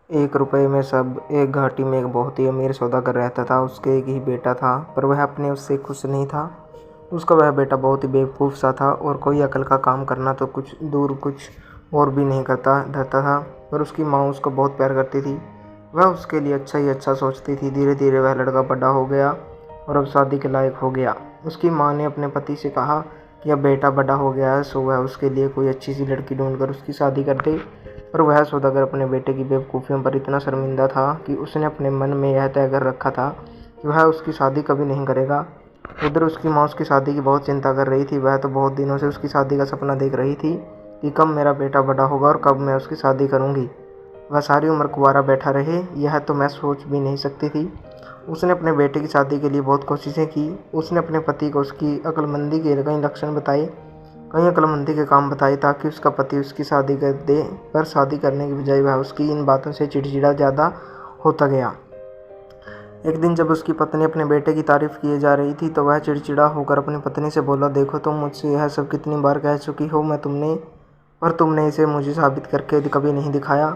एक रुपये में सब एक घाटी में एक बहुत ही अमीर सौदागर रहता था। उसके एक ही बेटा था, पर वह अपने उससे खुश नहीं था। उसका वह बेटा बहुत ही बेवकूफ़ सा था और कोई अकल का काम करना तो कुछ दूर कुछ और भी नहीं करता धरता था। पर उसकी माँ उसको बहुत प्यार करती थी। वह उसके लिए अच्छा ही अच्छा सोचती थी। धीरे धीरे वह लड़का बड़ा हो गया और अब शादी के लायक हो गया। उसकी माँ ने अपने पति से कहा कि अब बेटा बड़ा हो गया है, सो वह उसके लिए कोई अच्छी सी लड़की ढूंढकर उसकी शादी कर दे। पर वह सौदागर अपने बेटे की बेवकूफ़ियों पर इतना शर्मिंदा था कि उसने अपने मन में यह तय कर रखा था कि वह उसकी शादी कभी नहीं करेगा। उधर उसकी माँ उसकी शादी की बहुत चिंता कर रही थी। वह तो बहुत दिनों से उसकी शादी का सपना देख रही थी कि कब मेरा बेटा बड़ा होगा और कब मैं उसकी शादी करूँगी। वह सारी उम्र कुंवारा बैठा रहे, यह तो मैं सोच भी नहीं सकती थी। उसने अपने बेटे की शादी के लिए बहुत कोशिशें की। उसने अपने पति को उसकी अक्लमंदी के कई लक्षण बताए, कई अक्लमंदी के काम बताए ताकि उसका पति उसकी शादी कर दे। पर शादी करने की बजाय वह उसकी इन बातों से चिड़चिड़ा ज़्यादा होता गया। एक दिन जब उसकी पत्नी अपने बेटे की तारीफ किए जा रही थी तो वह चिड़चिड़ा होकर अपनी पत्नी से बोला, देखो तुम मुझसे यह सब कितनी बार कह चुकी हो पर तुमने इसे मुझे साबित करके कभी नहीं दिखाया।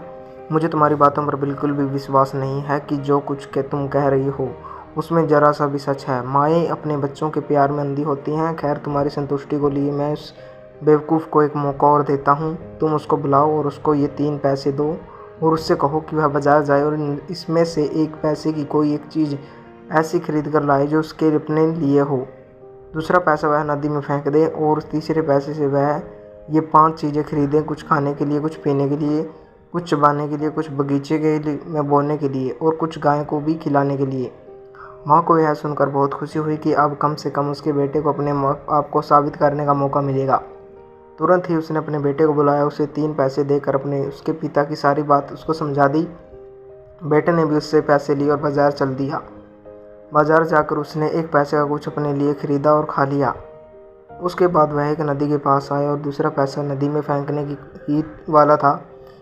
मुझे तुम्हारी बातों पर बिल्कुल भी विश्वास नहीं है कि जो कुछ के तुम कह रही हो उसमें ज़रा सा भी सच है। माएँ अपने बच्चों के प्यार में अंधी होती हैं। खैर, तुम्हारी संतुष्टि को लिए मैं उस बेवकूफ़ को एक मौका और देता हूँ। तुम उसको बुलाओ और उसको ये 3 पैसे दो और उससे कहो कि वह बाजार जाए और इसमें से 1 पैसे की कोई एक चीज़ ऐसी खरीद कर लाए जो उसके अपने लिए हो। दूसरा पैसा वह नदी में फेंक दे और तीसरे पैसे से वह ये 5 चीज़ें खरीदें, कुछ खाने के लिए, कुछ पीने के लिए, कुछ चबाने के लिए, कुछ बगीचे के लिए में बोने के लिए और कुछ गाय को भी खिलाने के लिए। माँ को यह सुनकर बहुत खुशी हुई कि अब कम से कम उसके बेटे को अपने आप को साबित करने का मौका मिलेगा। तुरंत ही उसने अपने बेटे को बुलाया, उसे 3 पैसे देकर उसके पिता की सारी बात उसको समझा दी। बेटे ने भी उससे पैसे लिए और बाजार चल दिया। बाजार जाकर उसने 1 पैसे का कुछ अपने लिए खरीदा और खा लिया। उसके बाद वह एक नदी के पास आया और दूसरा पैसा नदी में फेंकने की ही वाला था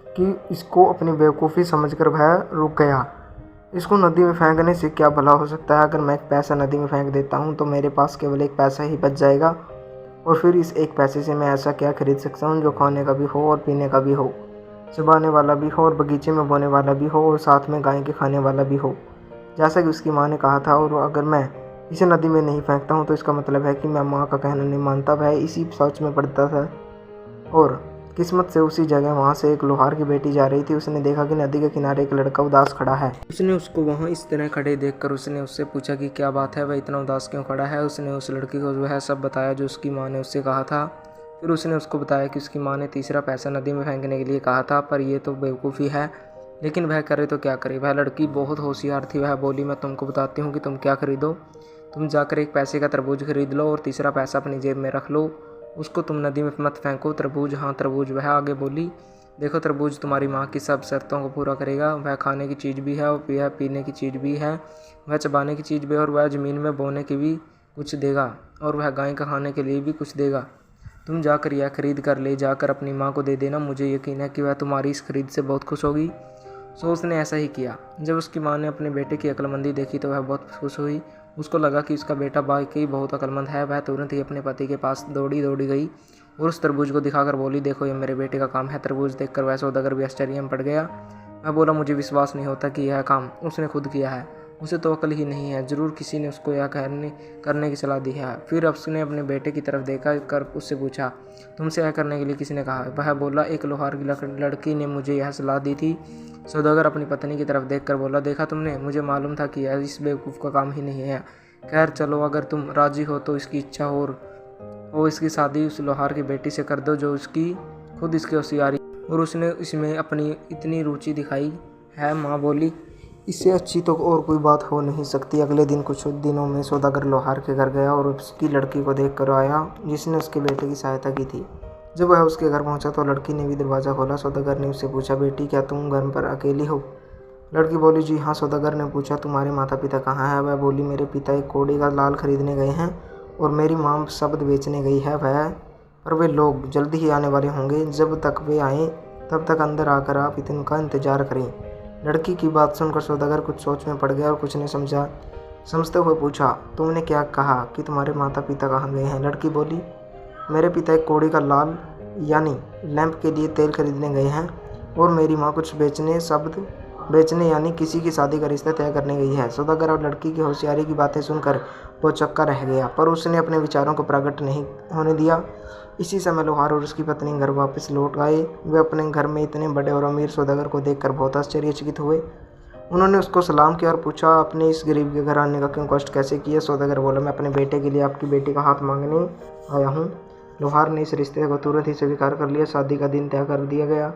कि इसको अपनी बेवकूफ़ी समझकर वह रुक गया। इसको नदी में फेंकने से क्या भला हो सकता है? अगर मैं 1 पैसा नदी में फेंक देता हूँ तो मेरे पास केवल 1 पैसा ही बच जाएगा और फिर इस 1 पैसे से मैं ऐसा क्या खरीद सकता हूँ जो खाने का भी हो और पीने का भी हो, चबाने वाला भी हो और बगीचे में बोने वाला भी हो और साथ में गाय के खाने वाला भी हो, जैसा कि उसकी माँ ने कहा था। और अगर मैं इसे नदी में नहीं फेंकता हूँ तो इसका मतलब है कि मैं माँ का कहना नहीं मानता। वह इसी सोच में पड़ता था और किस्मत से उसी जगह वहाँ से एक लोहार की बेटी जा रही थी। उसने देखा कि नदी के किनारे एक लड़का उदास खड़ा है। उसने उसको वहाँ इस तरह खड़े देखकर उसने उससे पूछा कि क्या बात है, वह इतना उदास क्यों खड़ा है। उसने उस लड़की को वह सब बताया जो उसकी माँ ने उससे कहा था। फिर उसने उसको बताया कि उसकी माँ ने तीसरा पैसा नदी में फेंकने के लिए कहा था, पर यह तो बेवकूफ़ी है, लेकिन वह करे तो क्या करे। वह लड़की बहुत होशियार थी। वह बोली, मैं तुमको बताती हूँ कि तुम क्या खरीदो। तुम जाकर 1 पैसे का तरबूज खरीद लो और तीसरा पैसा अपनी जेब में रख लो। उसको तुम नदी में मत फेंको। तरबूज, हाँ तरबूज। वह आगे बोली, देखो तरबूज तुम्हारी माँ की सब शर्तों को पूरा करेगा। वह खाने की चीज़ भी है और वह पीने की चीज़ भी है, वह चबाने की चीज़ भी है और वह ज़मीन में बोने की भी कुछ देगा और वह गाय का खाने के लिए भी कुछ देगा। तुम जाकर यह खरीद कर ले जाकर अपनी माँ को दे देना। मुझे यकीन है कि वह तुम्हारी इस खरीद से बहुत खुश होगी। सो उसने ऐसा ही किया। जब उसकी माँ ने अपने बेटे की अक्लमंदी देखी तो वह बहुत खुश हुई। उसको लगा कि उसका बेटा वाकई बहुत अक्लमंद है। वह तुरंत ही अपने पति के पास दौड़ी गई और उस तरबूज को दिखाकर बोली, देखो ये मेरे बेटे का काम है। तरबूज देखकर वह सौदागर भी आश्चर्य में पड़ गया। वह बोला, मुझे विश्वास नहीं होता कि यह काम उसने खुद किया है। उसे तो अकल ही नहीं है। ज़रूर किसी ने उसको यह करने की सलाह दी है। फिर उसने अपने बेटे की तरफ देखा कर उससे पूछा, तुमसे यह करने के लिए किसने कहा? वह बोला, एक लोहार की लड़की ने मुझे यह सलाह दी थी। सौदागर अपनी पत्नी की तरफ देखकर बोला, देखा तुमने, मुझे मालूम था कि यह इस बेवकूफ़ का काम ही नहीं है। खैर चलो, अगर तुम राजी हो तो इसकी इच्छा हो इसकी शादी उस लोहार की बेटी से कर दो जो उसकी खुद इसकी होशियारी और उसने इसमें अपनी इतनी रुचि दिखाई है। माँ बोली, इससे अच्छी तो और कोई बात हो नहीं सकती। अगले दिन कुछ दिनों में सौदागर लोहार के घर गया और उसकी लड़की को देख कर आया जिसने उसके बेटे की सहायता की थी। जब वह उसके घर पहुंचा तो लड़की ने भी दरवाज़ा खोला। सौदागर ने उससे पूछा, बेटी क्या तुम घर पर अकेली हो? लड़की बोली, जी हाँ। सौदागर ने पूछा, तुम्हारे माता पिता कहाँ हैं? वह बोली, मेरे पिता एक कौड़ी का लाल खरीदने गए हैं और मेरी माँ शब्द बेचने गई है। पर वे लोग जल्दी ही आने वाले होंगे। जब तक वे आएँ तब तक अंदर आकर आप इनका इंतज़ार करें। लड़की की बात सुनकर सौदागर कुछ सोच में पड़ गया और कुछ नहीं समझते हुए पूछा, तुमने क्या कहा कि तुम्हारे माता पिता कहाँ गए हैं? लड़की बोली, मेरे पिता एक कौड़ी का लाल यानी लैंप के लिए तेल खरीदने गए हैं और मेरी माँ कुछ बेचने शब्द बेचने यानी किसी की शादी का रिश्ता तय करने गई है। सौदागर और लड़की की होशियारी की बातें सुनकर वो चक्का रह गया, पर उसने अपने विचारों को प्रकट नहीं होने दिया। इसी समय लोहार और उसकी पत्नी घर वापस लौट आए। वे अपने घर में इतने बड़े और अमीर सौदागर को देखकर बहुत आश्चर्यचकित हुए। उन्होंने उसको सलाम किया और पूछा, आपने इस गरीब के घर आने का क्यों कष्ट कैसे किया? सौदागर बोला, मैं अपने बेटे के लिए आपकी बेटी का हाथ मांगने आया हूँ। लोहार ने इस रिश्ते को तुरंत ही स्वीकार कर लिया। शादी का दिन तय कर दिया गया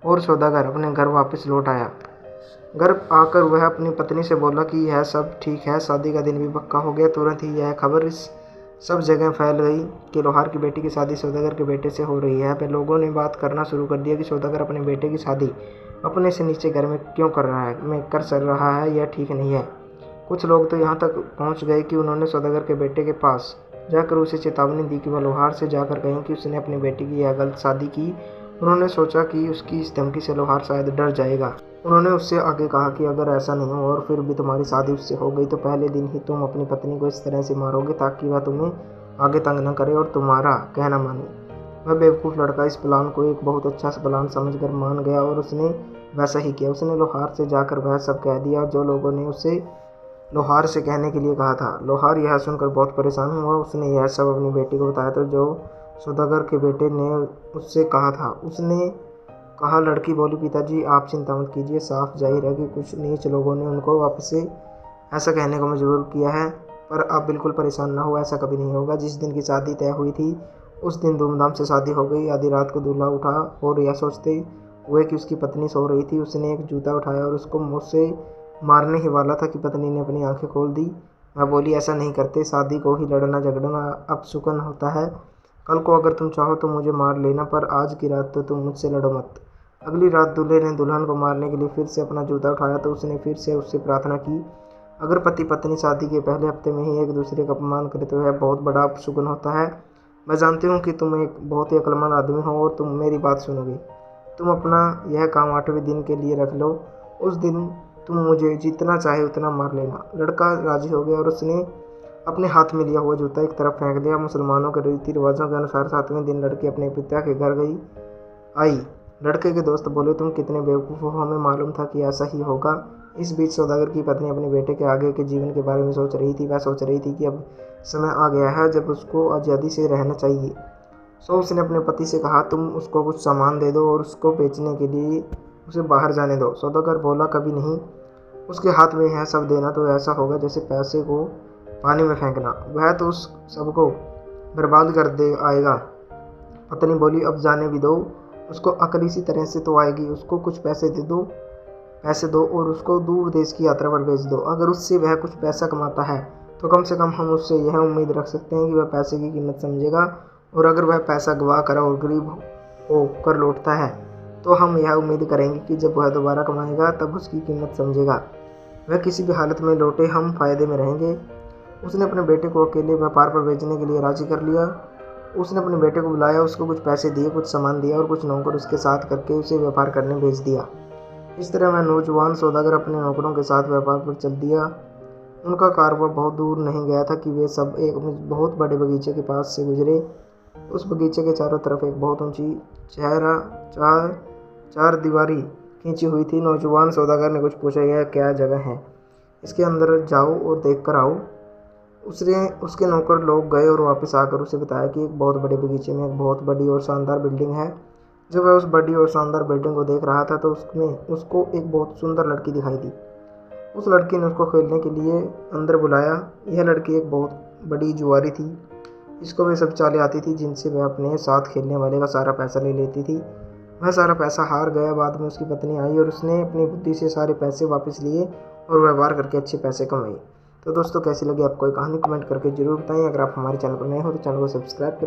और सौदागर अपने घर वापस लौट आया। घर आकर वह अपनी पत्नी से बोला कि यह सब ठीक है, शादी का दिन भी पक्का हो गया। तुरंत ही यह खबर इस सब जगह फैल गई कि लोहार की बेटी की शादी सौदागर के बेटे से हो रही है। फिर लोगों ने बात करना शुरू कर दिया कि सौदागर अपने बेटे की शादी अपने से नीचे घर में क्यों कर रहा है, यह ठीक नहीं है। कुछ लोग तो यहाँ तक पहुँच गए कि उन्होंने सौदागर के बेटे के पास जाकर उसे चेतावनी दी कि वह लोहार से जाकर कहें कि उसने अपनी बेटी की यह गलत शादी की। उन्होंने सोचा कि उसकी इस धमकी से लोहार शायद डर जाएगा। उन्होंने उससे आगे कहा कि अगर ऐसा नहीं हो और फिर भी तुम्हारी शादी उससे हो गई तो पहले दिन ही तुम अपनी पत्नी को इस तरह से मारोगे ताकि वह तुम्हें आगे तंग न करे और तुम्हारा कहना माने। वह बेवकूफ़ लड़का इस प्लान को एक बहुत अच्छा प्लान समझकर मान गया और उसने वैसा ही किया। उसने लोहार से जाकर वह सब कह दिया जो लोगों ने उसे लोहार से कहने के लिए कहा था। लोहार यह सुनकर बहुत परेशान हुआ। उसने यह सब अपनी बेटी को बताया था जो सौदागर के बेटे ने उससे कहा था। उसने कहा, लड़की बोली, पिताजी आप चिंता मत कीजिए, साफ जाहिर है कि कुछ नीच लोगों ने उनको वापस से ऐसा कहने को मजबूर किया है, पर आप बिल्कुल परेशान ना हो, ऐसा कभी नहीं होगा। जिस दिन की शादी तय हुई थी उस दिन धूमधाम से शादी हो गई। आधी रात को दूल्हा उठा और यह सोचते हुए कि उसकी पत्नी सो रही थी, उसने एक जूता उठाया और उसको मुँह से मारने ही वाला था कि पत्नी ने अपनी आंखें खोल दी। वह बोली, ऐसा नहीं करते, शादी को ही लड़ना झगड़ना अपशकुन होता है। कल को अगर तुम चाहो तो मुझे मार लेना, पर आज की रात तो तुम मुझसे लड़ो मत। अगली रात दूल्हे ने दुल्हन को मारने के लिए फिर से अपना जूता उठाया तो उसने फिर से उससे प्रार्थना की, अगर पति पत्नी शादी के पहले हफ्ते में ही एक दूसरे का अपमान करे तो यह बहुत बड़ा अपशकुन होता है। मैं जानती हूँ कि तुम एक बहुत ही अक्लमंद आदमी हो और तुम मेरी बात सुनोगे। तुम अपना यह काम 8वें दिन के लिए रख लो। उस दिन तुम मुझे जितना चाहे उतना मार लेना। लड़का राजी हो गया और उसने अपने हाथ में लिया हुआ जूता एक तरफ फेंक दिया। मुसलमानों के रीति रिवाजों के अनुसार 7वें दिन लड़की अपने पिता के घर आई। लड़के के दोस्त बोले, तुम कितने बेवकूफ़ हो, हमें मालूम था कि ऐसा ही होगा। इस बीच सौदागर की पत्नी अपने बेटे के आगे के जीवन के बारे में सोच रही थी। वह सोच रही थी कि अब समय आ गया है जब उसको आज़ादी से रहना चाहिए। सो उसने अपने पति से कहा, तुम उसको कुछ सामान दे दो और उसको बेचने के लिए उसे बाहर जाने दो। सौदागर बोला, कभी नहीं, उसके हाथ में यह सब देना तो ऐसा होगा जैसे पैसे को पानी में फेंकना, वह तो उस सबको बर्बाद कर दे आएगा। पत्नी बोली, अब जाने भी दो, उसको अकल इसी तरह से तो आएगी। उसको कुछ पैसे दो और उसको दूर देश की यात्रा पर भेज दो। अगर उससे वह कुछ पैसा कमाता है तो कम से कम हम उससे यह उम्मीद रख सकते हैं कि वह पैसे की कीमत समझेगा, और अगर वह पैसा गवा कर और गरीब होकर लौटता है तो हम यह उम्मीद करेंगे कि जब वह दोबारा कमाएगा तब उसकी कीमत समझेगा। वह किसी भी हालत में लौटे, हम फायदे में रहेंगे। उसने अपने बेटे को अकेले व्यापार पर भेजने के लिए राजी कर लिया। उसने अपने बेटे को बुलाया, उसको कुछ पैसे दिए, कुछ सामान दिया और कुछ नौकर उसके साथ करके उसे व्यापार करने भेज दिया। इस तरह वह नौजवान सौदागर अपने नौकरों के साथ व्यापार पर चल दिया। उनका कारोबार बहुत दूर नहीं गया था कि वे सब एक बहुत बड़े बगीचे के पास से गुजरे। उस बगीचे के चारों तरफ एक बहुत ऊंची चार दीवारी खींची हुई थी। नौजवान सौदागर ने कुछ पूछा, यह क्या जगह है? इसके अंदर जाओ और देख कर आओ। उसके नौकर लोग गए और वापस आकर उसे बताया कि एक बहुत बड़े बगीचे में एक बहुत बड़ी और शानदार बिल्डिंग है। जब वह उस बड़ी और शानदार बिल्डिंग को देख रहा था तो उसको एक बहुत सुंदर लड़की दिखाई दी। उस लड़की ने उसको खेलने के लिए अंदर बुलाया। यह लड़की एक बहुत बड़ी जुआरी थी। इसको वे सब चालें आती थी जिनसे वह अपने साथ खेलने वाले का सारा पैसा ले लेती थी। वह सारा पैसा हार गया। बाद में उसकी पत्नी आई और उसने अपनी बुद्धि से सारे पैसे वापस लिए और व्यवहार करके अच्छे पैसे कमाए। तो दोस्तों, कैसी लगी आपको ये कहानी कमेंट करके जरूर बताएं। अगर आप हमारे चैनल पर नए हो तो चैनल को सब्सक्राइब करें।